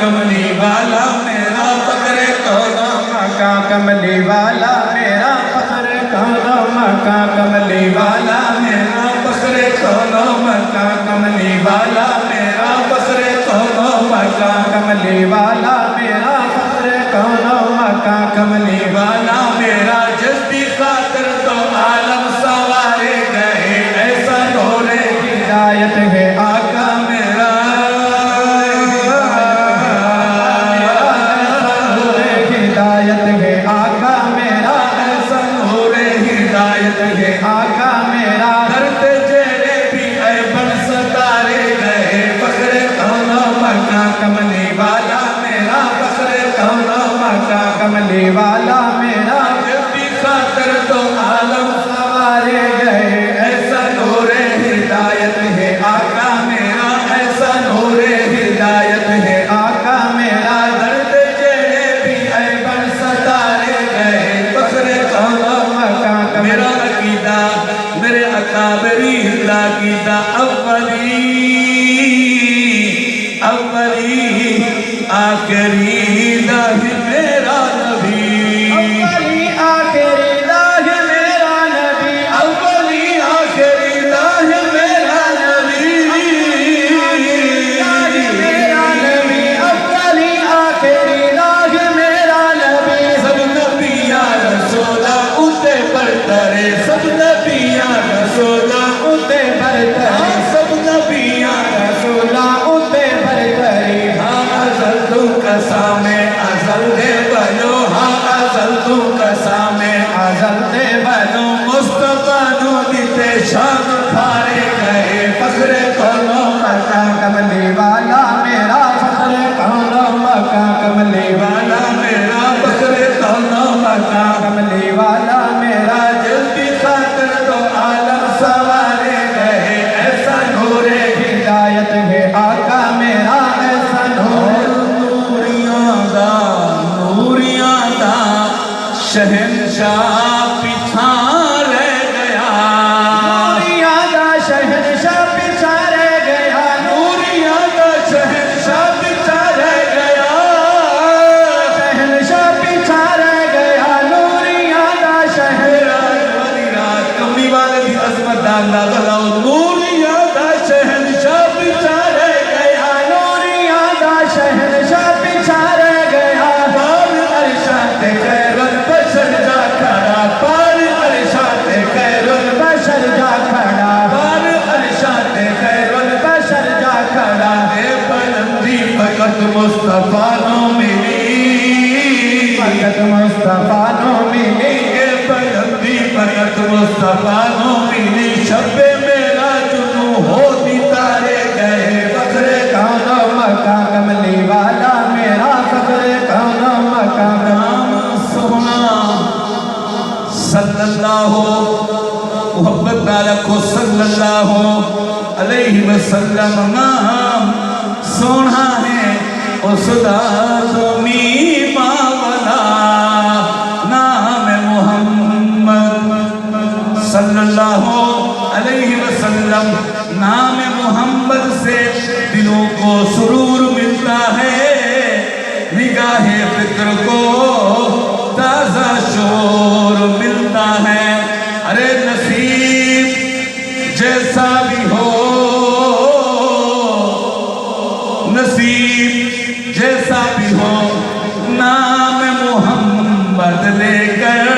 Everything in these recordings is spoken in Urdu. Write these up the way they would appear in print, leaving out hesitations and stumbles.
کملی والا میرا فخر کونو مکہ کملی والا میرا فخر کونو مکہ کملی والا میرا فخر کونو مکہ کملی والا میرا فخر کونو مکہ کملی والا میرا فخر کونو مکہ کملی والا میرا جس کی خاطر تو عالم سوارے گئے ایسا نور ہدایت ہے آقا میرا ہدایت ہے آقا میرا ایسا نور ہدایت ہے آقا میرا کرتے جیرے بھی اے بن ستارے گئے فخر کونو مکہ کملی والا میرا فخر کونو مکہ کملی والا میرا جس کی خاطر تو عالم سوارے گئے ایسا نور ہدایت ہے آقا میرا ایسا نور ہدایت ہے آقا میرا درد چہرے بھی اے بن ستارے گئے فخر کونو مکہ کملی میرا عقیدہ میرے اکابری عقیدہ اولی آخری داہ میرا نبی اولی آخری داہ میرا نبی اولی آخری داہ میرا نبی میرا نبی اولی آخری داہ میرا نبی سب نبیاں رسولہ اتے برترے سب نبیاں رسولہ اتے برتری سب نبیاں رسولہ اتے برتری ازل تو قسامے ازل دے بنو ازل تو قسامے ازل دے بنو مصطفیٰ نو دیتے شان پھارے گئے فخر کونو مکہ کملی والا میرا فخر کونو مکہ کملی والا میرا فخر کونو مکہ کملی والا میرا جس کی خاطر تو عالم سوارے گئے ایسا نور ہدایت ہے آقا میرا ایسا نور نوریاں دا شہنشاہ پیچھا رہ گیا نوریاں دا شہنشاہ پیچھا رہ گیا نوریاں دا شہنشاہ پیچھا رہ گیا شہنشاہ پیچھا رہ گیا نوریاں دا شہنشاہ والی رات کملی والے دی عظمت دا اندازہ لاؤ نوریاں دا شہنشاہ پیچھا رہ گیا نوریاں دا شہنشاہ پیچھا رہ گیا پار عرشات خیر البشر جا کھڑا پار عرشات خیر البشر جا کھڑا پار عرشات خیر البشر جا کھڑا اے بلندی فقط مصطفیٰ نو ملی فقط مصطفیٰ نو ملی اے بلندی فقط مصطفیٰ نو ملی شب میرا جنو ہوتی تارے گئے فخر کونو مکہ کملی والا میرا فخر کونو مکہ نام سونا صلی اللہ محبت رکھو صلی اللہ علیہ وسلم نام سونا ہے اس دا زمین والا نام محمد صلی اللہ علیہ وسلم نام محمد سے دلوں کو سرور ملتا ہے نگاہ فکر کو تازہ شور ملتا ہے ارے نصیب جیسا بھی ہو نصیب جیسا بھی ہو نام محمد لے کر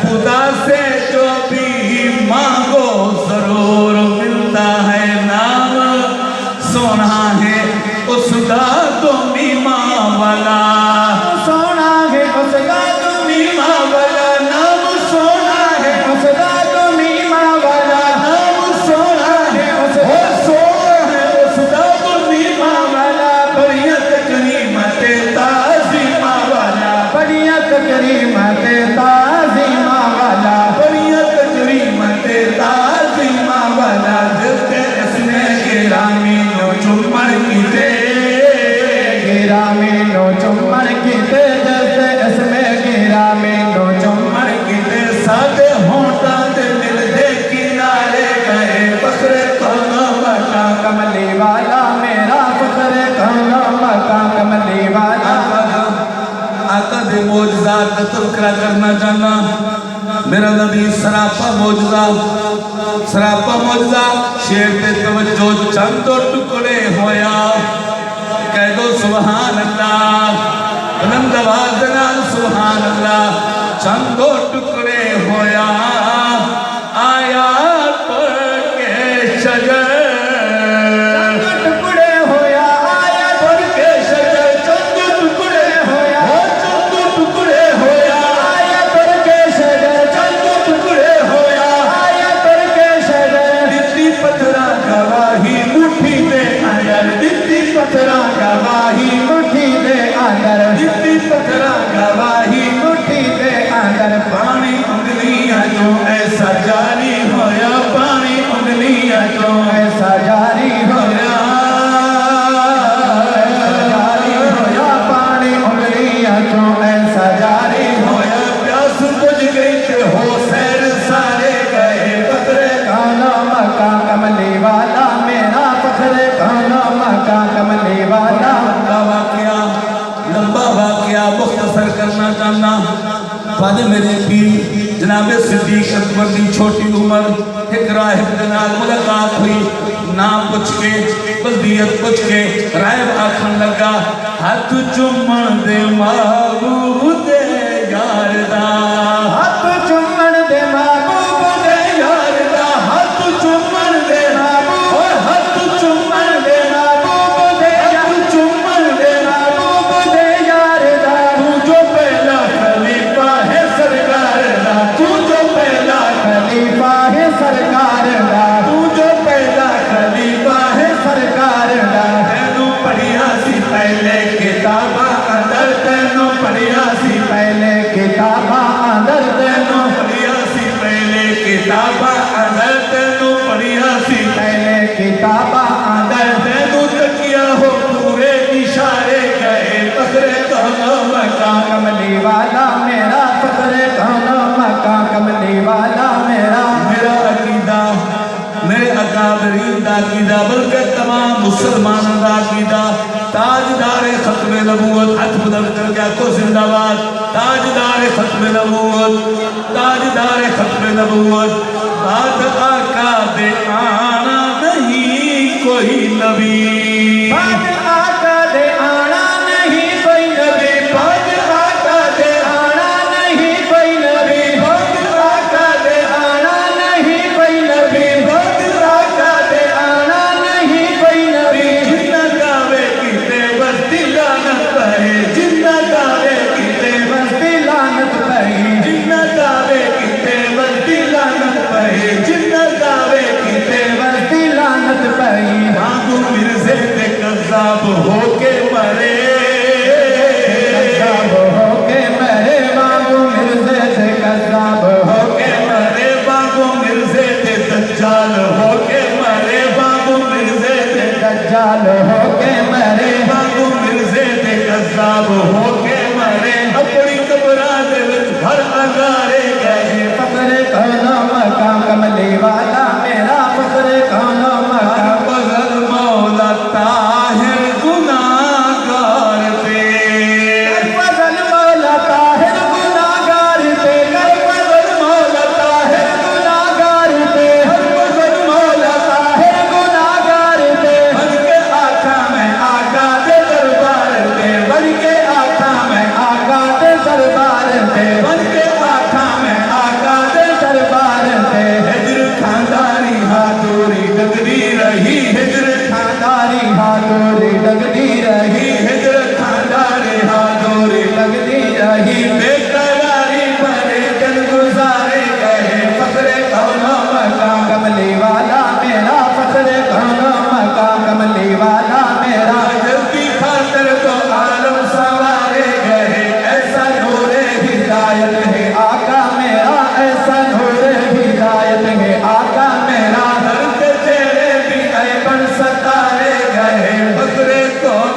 خدا سے جو بھی مانگو ضرور ملتا ہے نام سونا ہے اس دا تم ایمان والا سونا ہے اس کا تم ایمان والا نام سونا ہے اس کا تم ایمان والا نام سونا ہے اس سونا ہے اس دا تم ایمان والا بریت کریمت تعظیمہ والا بریت کریمت تعظیمہ والا بریت کریمت تعظیمہ والا جس کے اس نے گرامی نو چمڑ کی دے گرامی نو چمڑ کی دے موجزات کا تذکرہ کرنا چاہنا. میرا نبی سراپا موجزہ شیر پہ توجہ چند و ٹکڑے ہویا. کہہ دو سبحان اللہ بلند آواز نال سبحان اللہ. چند و ٹکڑے ہویا آیات پڑھ کے شجر. ٹکڑے ہویا آیات پڑھ کے شجر چند و ٹکڑے ہویا چند و ٹکڑے ہویا آیات پڑھ کے شجر چند و ٹکڑے ہویا. آیات پڑھ کے شجر دتی پتھرا گواہی مٹھی دے اندر. دتی پتھرا گواہی مٹھی دے اندر دتی پتھرا گواہی مٹھی دے اندر پانی انگلیاں جو ایسا جاری ہویا. پانی انگلیاں جو ایسا جاری ہویا جاری ہویا پانی انگلیاں چوں ایسا جاری ہویا. پیاس بجھ گئی تے ہو سیر سارے گئے. فخر کانا مکہ کملی والا میرا فخر کانا مکہ کملی والا. لمبا واقعہ مختصر کرنا چاہنا. بعد میرے پیر جناب صدیق اکبر کی چھوٹی عمر ایک راہب جناب ملاقات ہوئی. نام پوچھ کے بلدیت پوچھ کے راہب آکھن لگا ہاتھ چومن دے محبوب دے یار دا. ہاتھ چومن دے محبوب دے یار دا ہاتھ چومن دے محبوب. ہاتھ چومن دے محبوب دے ہاتھ چومن دے محبوب دے یار دا. تو جو پہلا خلیفہ ہے سرکار دا. تو جو پہلا خلیفہ ہے سرکار دا. تو جو پہلا خلیفہ ہے سرکار دا. تینوں پڑھیا سی پہلے کتاباں اندر. تینوں پڑھیا سی پہلے کتاباں اندر تینوں پڑھیا سی پہلے کتاباں اندر. تینوں پڑھیا سی پہلے کتاباں اندر تینوں تکیا ہو پورے اشارے گئے. فخر کہنا مکہ کملی والا میرا فخر کانا مکہ کملی والا میرا. میرا عقیدہ میرے اکابرین دا عقیدہ بلکہ تمام مسلمانوں دا عقیدہ تاجدار ختم نبوت. ہاتھ بدل کر گیا کو زندہ باد. تاجدار ختم نبوت تاجدار ختم نبوت. بات آقا دے آنا نہیں کوئی نبی. بعد آقا دے آنا نہیں کوئی نبی. بعد آقا دے آنا نہیں کوئی نبی. بعد آقا دے آنا نہیں کوئی نبی. بعد آقا دے آنا نہیں کوئی نبی. جنہ دعوے کیتے بس دلانت پہے. جنہ دعوے کیتے بس لعنت پئی. جنہ دعوے کیتے بس دلانت پہے. جنہ دعوے کیتے بس لعنت پئی. مانگو مرزے تے قذاب ہو